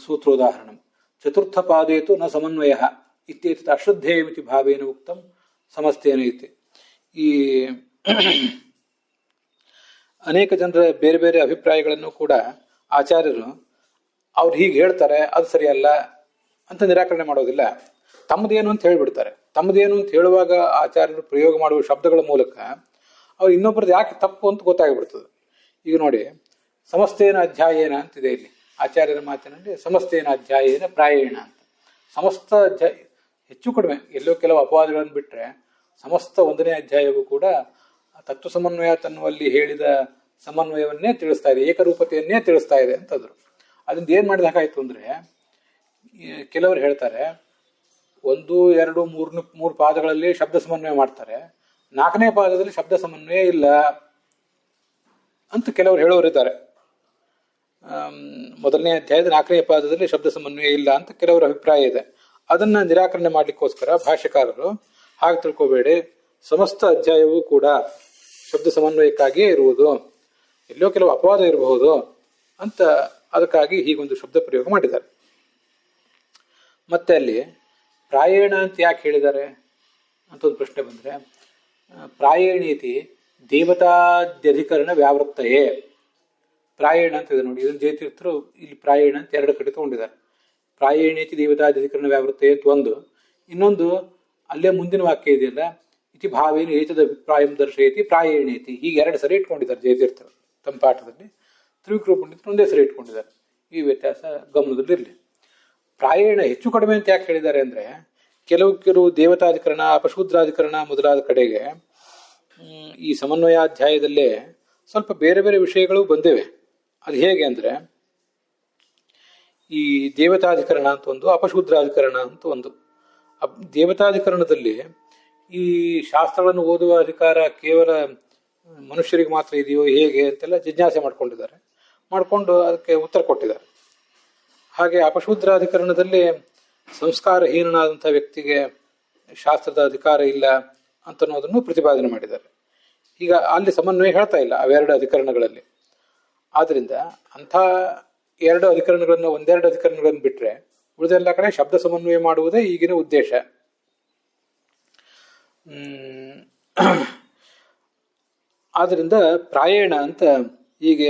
ಸೂತ್ರೋದಾಹರಣ. ಚತುರ್ಥ ಪಾದೇತು ನ ಸಮನ್ವಯ ಇತ್ಯೇತತ್ ಅಶ್ರದ್ಧೇಯಮಿತಿ ಭಾವೇನ ಉಕ್ತಂ ಸಮಸ್ತೇನ ಇತಿ. ಈ ಅನೇಕ ಜನರ ಬೇರೆ ಬೇರೆ ಅಭಿಪ್ರಾಯಗಳನ್ನು ಕೂಡ ಆಚಾರ್ಯರು ಅವ್ರು ಹೀಗೆ ಹೇಳ್ತಾರೆ, ಅದು ಸರಿಯಲ್ಲ ಅಂತ ನಿರಾಕರಣೆ ಮಾಡೋದಿಲ್ಲ. ತಮ್ಮದೇನು ಅಂತ ಹೇಳಿಬಿಡ್ತಾರೆ. ತಮ್ಮದೇನು ಅಂತ ಹೇಳುವಾಗ ಆಚಾರ್ಯರು ಪ್ರಯೋಗ ಮಾಡುವ ಶಬ್ದಗಳ ಮೂಲಕ ಅವ್ರು ಇನ್ನೊಬ್ಬರದ್ದು ಯಾಕೆ ತಪ್ಪು ಅಂತ ಗೊತ್ತಾಗ್ಬಿಡ್ತದೆ. ಈಗ ನೋಡಿ, ಸಮಸ್ತೇನ ಅಧ್ಯಾಯೇನ ಅಂತಿದೆ ಇಲ್ಲಿ ಆಚಾರ್ಯರ ಮಾತಿನಲ್ಲಿ. ಸಮಸ್ತೇನ ಅಧ್ಯಾಯೇನ ಪ್ರಾಯೇಣ ಅಂತ. ಸಮಸ್ತ ಅಧ್ಯಾಯ ಹೆಚ್ಚು ಕಡಿಮೆ ಎಲ್ಲೋ ಕೆಲವು ಅಪವಾದಗಳನ್ನು ಬಿಟ್ಟರೆ ಸಮಸ್ತ 1ನೇ ಅಧ್ಯಾಯವೂ ಕೂಡ ತತ್ವ ಸಮನ್ವಯ ತನ್ನುವಲ್ಲಿ ಹೇಳಿದ ಸಮನ್ವಯವನ್ನೇ ತಿಳಿಸ್ತಾ ಇದೆ, ಏಕರೂಪತೆಯನ್ನೇ ತಿಳಿಸ್ತಾ ಇದೆ ಅಂತಂದ್ರು. ಅದರಿಂದ ಏನ್ ಮಾಡಿದಾಗಾಯ್ತು ಅಂದ್ರೆ, ಕೆಲವರು ಹೇಳ್ತಾರೆ 1, 2, 3 ಪಾದಗಳಲ್ಲಿ ಶಬ್ದ ಸಮನ್ವಯ ಮಾಡ್ತಾರೆ, 4ನೇ ಪಾದದಲ್ಲಿ ಶಬ್ದ ಸಮನ್ವಯ ಇಲ್ಲ ಅಂತ ಕೆಲವರು ಹೇಳೋರಿದ್ದಾರೆ. 1ನೇ ಅಧ್ಯಾಯದ 4ನೇ ಪಾದದಲ್ಲಿ ಶಬ್ದ ಸಮನ್ವಯ ಇಲ್ಲ ಅಂತ ಕೆಲವರ ಅಭಿಪ್ರಾಯ ಇದೆ. ಅದನ್ನ ನಿರಾಕರಣೆ ಮಾಡ್ಲಿಕ್ಕೋಸ್ಕರ ಭಾಷ್ಯಕಾರರು ಹಾಗೆ ತಿಳ್ಕೋಬೇಡಿ, ಸಮಸ್ತ ಅಧ್ಯಾಯವೂ ಕೂಡ ಶಬ್ದ ಸಮನ್ವಯಕ್ಕಾಗಿಯೇ ಇರುವುದು, ಎಲ್ಲೋ ಕೆಲವು ಅಪವಾದ ಇರಬಹುದು ಅಂತ ಅದಕ್ಕಾಗಿ ಹೀಗೊಂದು ಶಬ್ದ ಪ್ರಯೋಗ ಮಾಡಿದ್ದಾರೆ. ಮತ್ತೆ ಅಲ್ಲಿ ಪ್ರಾಯೇಣ ಅಂತ ಯಾಕೆ ಹೇಳಿದ್ದಾರೆ ಅಂತ ಒಂದು ಪ್ರಶ್ನೆ ಬಂದರೆ, ಪ್ರಾಯೇಣೀತಿ ದೇವತಾದ್ಯಧಿಕರಣ ವ್ಯಾವೃತ್ತಯೇ. ಪ್ರಾಯೇಣ ಅಂತ ಇದೆ ನೋಡಿ, ಇದನ್ನು ಜಯತೀರ್ಥರು ಇಲ್ಲಿ ಪ್ರಾಯೇಣ ಅಂತ ಎರಡು ಕಡೆ ತಗೊಂಡಿದ್ದಾರೆ. ಪ್ರಾಯೇಣೀತಿ ದೇವತಾದ್ಯಧಿಕರಣ ವ್ಯಾವೃತ್ತಯೇ ಅಂತ ಒಂದು, ಇನ್ನೊಂದು ಅಲ್ಲೇ ಮುಂದಿನ ವಾಕ್ಯ ಇದೆಯಲ್ಲ, ಇತಿ ಭಾವೇನ ಏತದ ಅಭಿಪ್ರಾಯಂ ದರ್ಶಯತಿ ಪ್ರಾಯೇಣೇತಿ, ಹೀಗೆ ಎರಡು ಸರಿ ಇಟ್ಕೊಂಡಿದ್ದಾರೆ ಜಯತೀರ್ಥರು ತಮ್ಮ ಪಾಠದಲ್ಲಿ. ತ್ರಿವಿಕ್ರಮ ಪಂಡಿತರು ಒಂದೇ ಸರಿ ಇಟ್ಕೊಂಡಿದ್ದಾರೆ. ಈ ವ್ಯತ್ಯಾಸ ಗಮನದಲ್ಲಿರಲಿ. ಪ್ರಾಯೇಣ ಹೆಚ್ಚು ಕಡಿಮೆ ಅಂತ ಯಾಕೆ ಹೇಳಿದ್ದಾರೆ ಅಂದರೆ, ಕೆಲವು ದೇವತಾಧಿಕರಣ, ಅಪಶೂದ್ರಾಧಿಕರಣ ಮೊದಲಾದ ಕಡೆಗೆ ಈ ಸಮನ್ವಯಾಧ್ಯಾಯದಲ್ಲೇ ಸ್ವಲ್ಪ ಬೇರೆ ಬೇರೆ ವಿಷಯಗಳು ಬಂದಿವೆ. ಅದು ಹೇಗೆ ಅಂದರೆ, ಈ ದೇವತಾಧಿಕರಣ ಅಂತ ಒಂದು, ಅಪಶೂದ್ರಾಧಿಕರಣ ಅಂತ ಒಂದು. ದೇವತಾಧಿಕರಣದಲ್ಲಿ ಈ ಶಾಸ್ತ್ರಗಳನ್ನು ಓದುವ ಅಧಿಕಾರ ಕೇವಲ ಮನುಷ್ಯರಿಗೆ ಮಾತ್ರ ಇದೆಯೋ ಹೇಗೆ ಅಂತೆಲ್ಲ ಜಿಜ್ಞಾಸೆ ಮಾಡಿಕೊಂಡು ಅದಕ್ಕೆ ಉತ್ತರ ಕೊಟ್ಟಿದ್ದಾರೆ. ಹಾಗೆ ಅಪಶೂದ್ರಾಧಿಕರಣದಲ್ಲಿ ಸಂಸ್ಕಾರಹೀನನಾದಂಥ ವ್ಯಕ್ತಿಗೆ ಶಾಸ್ತ್ರದ ಅಧಿಕಾರ ಇಲ್ಲ ಅಂತನ್ನೋದನ್ನು ಪ್ರತಿಪಾದನೆ ಮಾಡಿದ್ದಾರೆ. ಈಗ ಅಲ್ಲಿ ಸಮನ್ವಯ ಹೇಳ್ತಾ ಇಲ್ಲ ಅವೆರಡು ಅಧಿಕರಣಗಳಲ್ಲಿ. ಆದ್ದರಿಂದ ಅಂಥ ಒಂದೆರಡು ಅಧಿಕರಣಗಳನ್ನು ಬಿಟ್ಟರೆ ಉಳಿದೆಲ್ಲ ಕಡೆ ಶಬ್ದ ಸಮನ್ವಯ ಮಾಡುವುದೇ ಈಗಿನ ಉದ್ದೇಶ. ಆದ್ದರಿಂದ ಪ್ರಾಯೇಣ ಅಂತ ಹೀಗೆ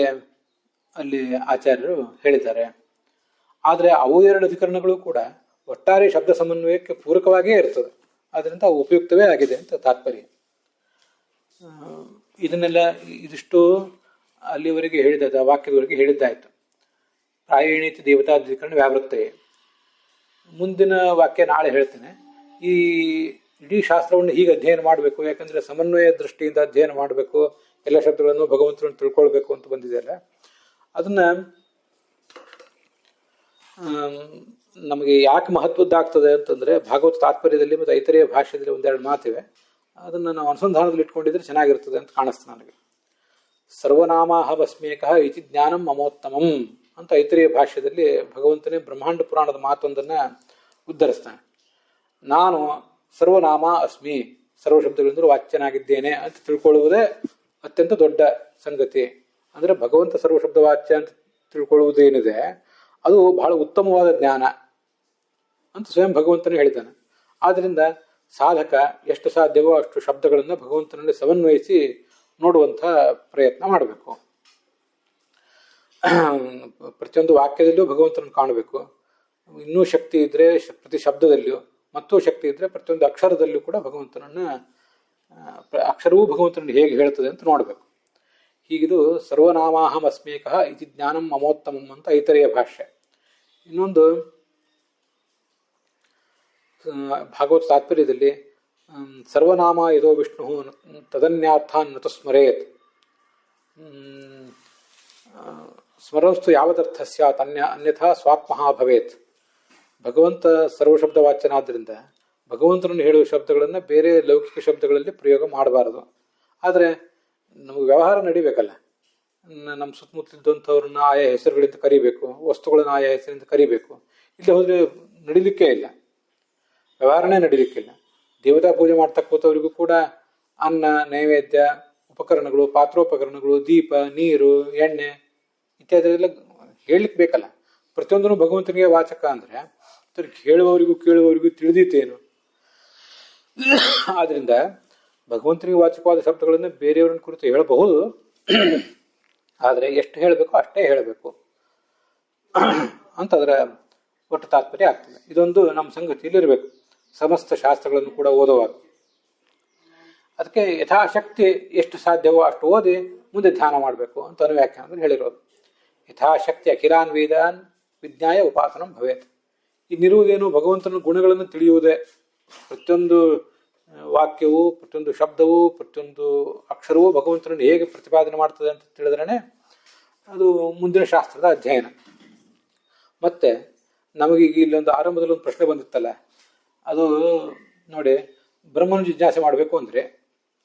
ಅಲ್ಲಿ ಆಚಾರ್ಯರು ಹೇಳಿದ್ದಾರೆ. ಆದರೆ ಅವು ಎರಡು ಅಧಿಕರಣಗಳು ಕೂಡ ಒಟ್ಟಾರೆ ಶಬ್ದ ಸಮನ್ವಯಕ್ಕೆ ಪೂರಕವಾಗಿಯೇ ಇರ್ತದೆ. ಆದ್ದರಿಂದ ಅವು ಉಪಯುಕ್ತವೇ ಆಗಿದೆ ಅಂತ ತಾತ್ಪರ್ಯ. ಇದಿಷ್ಟು ಅಲ್ಲಿವರೆಗೆ ಹೇಳಿದ ವಾಕ್ಯದವರೆಗೆ ಹೇಳಿದ್ದಾಯಿತು. ಪ್ರಾಯೇಣೀತಿ ದೇವತಾಧಿಕರಣ ವ್ಯಾವೃತ್ತೇ. ಮುಂದಿನ ವಾಕ್ಯ ನಾಳೆ ಹೇಳ್ತೇನೆ. ಈ ಇಡೀ ಶಾಸ್ತ್ರವನ್ನು ಹೀಗೆ ಅಧ್ಯಯನ ಮಾಡಬೇಕು, ಯಾಕಂದರೆ ಸಮನ್ವಯ ದೃಷ್ಟಿಯಿಂದ ಅಧ್ಯಯನ ಮಾಡಬೇಕು, ಎಲ್ಲ ಶಬ್ದಗಳನ್ನು ಭಗವಂತರನ್ನು ತಿಳ್ಕೊಳ್ಬೇಕು ಅಂತ ಬಂದಿದೆಯಲ್ಲ, ಅದನ್ನು ನಮಗೆ ಯಾಕೆ ಮಹತ್ವದ್ದಾಗ್ತದೆ ಅಂತಂದರೆ, ಭಾಗವತ ತಾತ್ಪರ್ಯದಲ್ಲಿ ಮತ್ತು ಐತರೇಯ ಭಾಷ್ಯದಲ್ಲಿ ಒಂದೆರಡು ಮಾತಿವೆ. ಅದನ್ನು ನಾವು ಅನುಸಂಧಾನದಲ್ಲಿ ಇಟ್ಕೊಂಡಿದ್ರೆ ಚೆನ್ನಾಗಿರ್ತದೆ ಅಂತ ಕಾಣಿಸ್ತು ನನಗೆ. ಸರ್ವನಾಮಾಹ ಭಸ್ಮೇಕಃ ಇತಿ ಜ್ಞಾನಂ ಮಮೋತ್ತಮಂ ಅಂತ ಐತರೇಯ ಭಾಷ್ಯದಲ್ಲಿ ಭಗವಂತನೇ ಬ್ರಹ್ಮಾಂಡ ಪುರಾಣದ ಮಾತೊಂದನ್ನು ಉದ್ಧರಿಸ್ತಾನೆ. ನಾನು ಸರ್ವನಾಮ ಅಸ್ಮಿ, ಸರ್ವ ಶಬ್ದಗಳಿಂದ ವಾಚ್ಯನಾಗಿದ್ದೇನೆ ಅಂತ ತಿಳ್ಕೊಳ್ಳುವುದೇ ಅತ್ಯಂತ ದೊಡ್ಡ ಸಂಗತಿ. ಅಂದರೆ ಭಗವಂತ ಸರ್ವಶಬ್ದ ವಾಚ್ಯ ಅಂತ ತಿಳ್ಕೊಳ್ಳುವುದೇನಿದೆ ಅದು ಬಹಳ ಉತ್ತಮವಾದ ಜ್ಞಾನ ಅಂತ ಸ್ವಯಂ ಭಗವಂತನೇ ಹೇಳಿದ್ದಾನೆ. ಆದ್ದರಿಂದ ಸಾಧಕ ಎಷ್ಟು ಸಾಧ್ಯವೋ ಅಷ್ಟು ಶಬ್ದಗಳನ್ನು ಭಗವಂತನಲ್ಲಿ ಸಮನ್ವಯಿಸಿ ನೋಡುವಂಥ ಪ್ರಯತ್ನ ಮಾಡಬೇಕು. ಪ್ರತಿಯೊಂದು ವಾಕ್ಯದಲ್ಲೂ ಭಗವಂತನನ್ನು ಕಾಣಬೇಕು. ಇನ್ನೂ ಶಕ್ತಿ ಇದ್ದರೆ ಪ್ರತಿ ಶಬ್ದದಲ್ಲಿಯೂ, ಮತ್ತೂ ಶಕ್ತಿ ಇದ್ದರೆ ಪ್ರತಿಯೊಂದು ಅಕ್ಷರದಲ್ಲೂ ಕೂಡ ಅಕ್ಷರವೂ ಭಗವಂತನನ್ನು ಹೇಗೆ ಹೇಳ್ತದೆ ಅಂತ ನೋಡಬೇಕು. ಹೀಗಿದು ಸರ್ವನಾಮಾಹಂ ಅಸ್ಮೇಕಃ ಇತಿ ಜ್ಞಾನಂ ಮಮೋತ್ತಮಂ ಅಂತ ಐತರೇಯ ಭಾಷ್ಯ. ಇನ್ನೊಂದು ಭಾಗವತ ತಾತ್ಪರ್ಯದಲ್ಲಿ ಸರ್ವನಾಮ ಯದೋ ವಿಷ್ಣು ತದನ್ಯಾರ್ಥಾನ್ ನತು ಸ್ಮರೇತ್, ಸ್ಮರಸ್ತು ಯಾವದರ್ಥ ಸ್ಯಾತ್ ಅನ್ಯಥಾ ಸ್ವಾತ್ಮಃ ಭವೇತ್. ಭಗವಂತ ಸರ್ವಶಬ್ದ ವಾಚ್ಯನಾದ್ದರಿಂದ ಭಗವಂತನನ್ನು ಹೇಳುವ ಶಬ್ದಗಳನ್ನು ಬೇರೆ ಲೌಕಿಕ ಶಬ್ದಗಳಲ್ಲಿ ಪ್ರಯೋಗ ಮಾಡಬಾರದು. ಆದರೆ ನಮಗೆ ವ್ಯವಹಾರ ನಡಿಬೇಕಲ್ಲ, ನಮ್ಮ ಸುತ್ತಮುತ್ತಲಿದ್ದಂಥವ್ರನ್ನ ಆಯಾ ಹೆಸರುಗಳಿಂದ ಕರಿಬೇಕು, ವಸ್ತುಗಳನ್ನು ಆಯಾ ಹೆಸರಿಂದ ಕರಿಬೇಕು. ಇಲ್ಲಿ ಹೋದರೆ ನಡಿಲಿಕ್ಕೇ ಇಲ್ಲ, ವ್ಯವಹಾರನೇ ನಡಿಲಿಕ್ಕಿಲ್ಲ. ದೇವತಾ ಪೂಜೆ ಮಾಡ್ತಾ ಕೂತವರಿಗೂ ಕೂಡ ಅನ್ನ, ನೈವೇದ್ಯ, ಉಪಕರಣಗಳು, ಪಾತ್ರೋಪಕರಣಗಳು, ದೀಪ, ನೀರು, ಎಣ್ಣೆ ಇತ್ಯಾದಿ ಹೇಳಲಿಕ್ಕೆ ಬೇಕಲ್ಲ. ಪ್ರತಿಯೊಂದನ್ನು ಭಗವಂತನಿಗೆ ವಾಚಕ ಅಂದರೆ ಹೇಳುವವರಿಗೂ ಕೇಳುವವರಿಗೂ ತಿಳಿದೀತೇನು. ಆದ್ರಿಂದ ಭಗವಂತನಿಗೆ ವಾಚಕವಾದ ಶಬ್ದಗಳನ್ನು ಬೇರೆಯವರನ್ನ ಕುರಿತು ಹೇಳಬಹುದು, ಆದರೆ ಎಷ್ಟು ಹೇಳಬೇಕು ಅಷ್ಟೇ ಹೇಳಬೇಕು ಅಂತ ಅದರ ಒಟ್ಟು ತಾತ್ಪರ್ಯ ಆಗ್ತದೆ. ಇದೊಂದು ನಮ್ಮ ಸಂಗತಿಯಲ್ಲಿ ಇರಬೇಕು ಸಮಸ್ತ ಶಾಸ್ತ್ರಗಳನ್ನು ಕೂಡ ಓದುವಾಗ. ಅದಕ್ಕೆ ಯಥಾಶಕ್ತಿ ಎಷ್ಟು ಸಾಧ್ಯವೋ ಅಷ್ಟು ಓದಿ ಮುಂದೆ ಧ್ಯಾನ ಮಾಡಬೇಕು ಅಂತ ಅನುವ್ಯಾಖ್ಯಾನದಲ್ಲಿ ಹೇಳಿರೋದು. ಯಥಾಶಕ್ತಿ ಅಖಿಲಾನ್ ವೇದಾನ್ ವಿಜ್ಞಾಯ ಉಪಾಸನಂ ಭವೇತ್. ಇನ್ನಿರುವುದೇನು ಭಗವಂತನ ಗುಣಗಳನ್ನು ತಿಳಿಯುವುದೇ. ಪ್ರತಿಯೊಂದು ವಾಕ್ಯವು, ಪ್ರತಿಯೊಂದು ಶಬ್ದವು, ಪ್ರತಿಯೊಂದು ಅಕ್ಷರವೂ ಭಗವಂತನನ್ನು ಹೇಗೆ ಪ್ರತಿಪಾದನೆ ಮಾಡ್ತದೆ ಅಂತ ತಿಳಿದ್ರೇ ಅದು ಮುಂದಿನ ಶಾಸ್ತ್ರದ ಅಧ್ಯಯನ. ಮತ್ತೆ ನಮಗೀಗ ಇಲ್ಲೊಂದು ಆರಂಭದಲ್ಲಿ ಒಂದು ಪ್ರಶ್ನೆ ಬಂದಿತ್ತಲ್ಲ, ಅದು ನೋಡಿ, ಬ್ರಹ್ಮನ ಜಿಜ್ಞಾಸೆ ಮಾಡಬೇಕು ಅಂದರೆ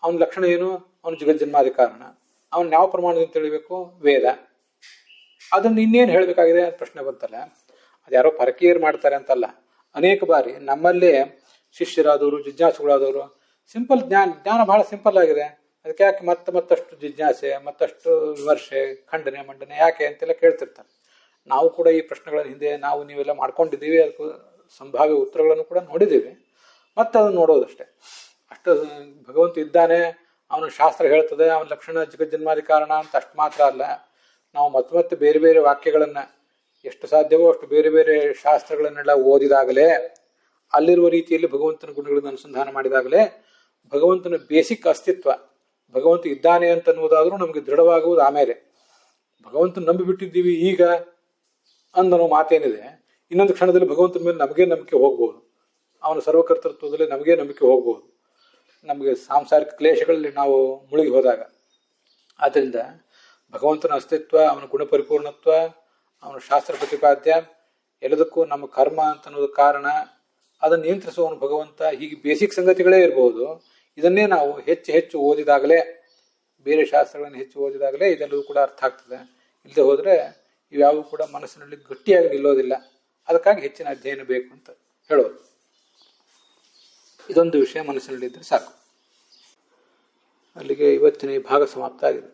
ಅವನ ಲಕ್ಷಣ ಏನು? ಅವನು ಜಗಜ್ಜನ್ಮಾದಿ ಕಾರಣ. ಅವನು ಯಾವ ಪ್ರಮಾಣದಿಂದ ತಿಳಿಬೇಕು? ವೇದ. ಅದನ್ನು ಇನ್ನೇನು ಹೇಳಬೇಕಾಗಿದೆ ಅಂತ ಪ್ರಶ್ನೆ ಬಂತಲ್ಲ. ಅದು ಯಾರೋ ಪರಕೀಯರು ಮಾಡ್ತಾರೆ ಅಂತಲ್ಲ, ಅನೇಕ ಬಾರಿ ನಮ್ಮಲ್ಲೇ ಶಿಷ್ಯರಾದವರು, ಜಿಜ್ಞಾಸುಗಳಾದವರು ಸಿಂಪಲ್ ಜ್ಞಾನ ಬಹಳ ಸಿಂಪಲ್ ಆಗಿದೆ, ಅದಕ್ಕೆ ಯಾಕೆ ಮತ್ತಷ್ಟು ಜಿಜ್ಞಾಸೆ, ಮತ್ತಷ್ಟು ವಿಮರ್ಶೆ, ಖಂಡನೆ ಮಂಡನೆ ಯಾಕೆ ಅಂತೆಲ್ಲ ಕೇಳ್ತಿರ್ತಾರೆ. ನಾವು ಕೂಡ ಈ ಪ್ರಶ್ನೆಗಳ ಹಿಂದೆ ನೀವೆಲ್ಲ ಮಾಡ್ಕೊಂಡಿದ್ದೀವಿ, ಅದಕ್ಕೂ ಸಂಭಾವ್ಯ ಉತ್ತರಗಳನ್ನು ಕೂಡ ನೋಡಿದ್ದೀವಿ. ಮತ್ತೆ ಅದನ್ನು ನೋಡೋದಷ್ಟೇ. ಅಷ್ಟು ಭಗವಂತ ಇದ್ದಾನೆ, ಅವನು ಶಾಸ್ತ್ರ ಹೇಳ್ತದೆ, ಅವನ ಲಕ್ಷಣ ಜಗಜ್ಜನ್ಮಾದಿ ಕಾರಣ ಅಂತ ಅಷ್ಟು ಮಾತ್ರ ಅಲ್ಲ. ನಾವು ಮತ್ತೆ ಬೇರೆ ಬೇರೆ ವಾಕ್ಯಗಳನ್ನು ಎಷ್ಟು ಸಾಧ್ಯವೋ ಅಷ್ಟು ಬೇರೆ ಬೇರೆ ಶಾಸ್ತ್ರಗಳನ್ನೆಲ್ಲ ಓದಿದಾಗಲೇ, ಅಲ್ಲಿರುವ ರೀತಿಯಲ್ಲಿ ಭಗವಂತನ ಗುಣಗಳನ್ನು ಅನುಸಂಧಾನ ಮಾಡಿದಾಗಲೇ ಭಗವಂತನ ಬೇಸಿಕ್ ಅಸ್ತಿತ್ವ, ಭಗವಂತ ಇದ್ದಾನೆ ಅಂತ ಅನ್ನೋದಾದ್ರೂ ನಮಗೆ ದೃಢವಾಗುವುದು. ಆಮೇಲೆ ಭಗವಂತನ ನಂಬಿಬಿಟ್ಟಿದ್ದೀವಿ ಈಗ ಅಂದನೋ ಮಾತೇನಿದೆ, ಇನ್ನೊಂದು ಕ್ಷಣದಲ್ಲಿ ಭಗವಂತನ ಮೇಲೆ ನಮಗೆ ನಂಬಿಕೆ ಹೋಗ್ಬೋದು, ಅವನ ಸರ್ವಕರ್ತೃತ್ವದಲ್ಲಿ ನಮಗೆ ನಂಬಿಕೆ ಹೋಗ್ಬೋದು, ನಮಗೆ ಸಾಂಸಾರಿಕ ಕ್ಲೇಶಗಳಲ್ಲಿ ನಾವು ಮುಳುಗಿ ಹೋದಾಗ. ಆದ್ದರಿಂದ ಭಗವಂತನ ಅಸ್ತಿತ್ವ, ಅವನ ಗುಣಪರಿಪೂರ್ಣತ್ವ, ಅವನ ಶಾಸ್ತ್ರ ಪ್ರತಿಪಾದ್ಯ, ಎಲ್ಲದಕ್ಕೂ ನಮ್ಮ ಕರ್ಮ ಅಂತ ಅನ್ನೋದು ಕಾರಣ, ಅದನ್ನು ನಿಯಂತ್ರಿಸುವವನು ಭಗವಂತ, ಹೀಗೆ ಬೇಸಿಕ್ ಸಂಗತಿಗಳೇ ಇರ್ಬೋದು. ಇದನ್ನೇ ನಾವು ಹೆಚ್ಚು ಓದಿದಾಗಲೇ, ಬೇರೆ ಶಾಸ್ತ್ರಗಳನ್ನು ಹೆಚ್ಚು ಓದಿದಾಗಲೇ ಇದೆಲ್ಲವೂ ಕೂಡ ಅರ್ಥ ಆಗ್ತದೆ. ಇಲ್ಲದೆ ಹೋದರೆ ಇವ್ಯಾವು ಕೂಡ ಮನಸ್ಸಿನಲ್ಲಿ ಗಟ್ಟಿಯಾಗಿ ನಿಲ್ಲೋದಿಲ್ಲ. ಅದಕ್ಕಾಗಿ ಹೆಚ್ಚಿನ ಅಧ್ಯಯನ ಬೇಕು ಅಂತ ಹೇಳೋದು. ಇದೊಂದು ವಿಷಯ ಮನಸ್ಸಿನಲ್ಲಿದ್ದರೆ ಸಾಕು. ಅಲ್ಲಿಗೆ ಇವತ್ತಿನ ಈ ಭಾಗ ಸಮಾಪ್ತ ಆಗಿದೆ.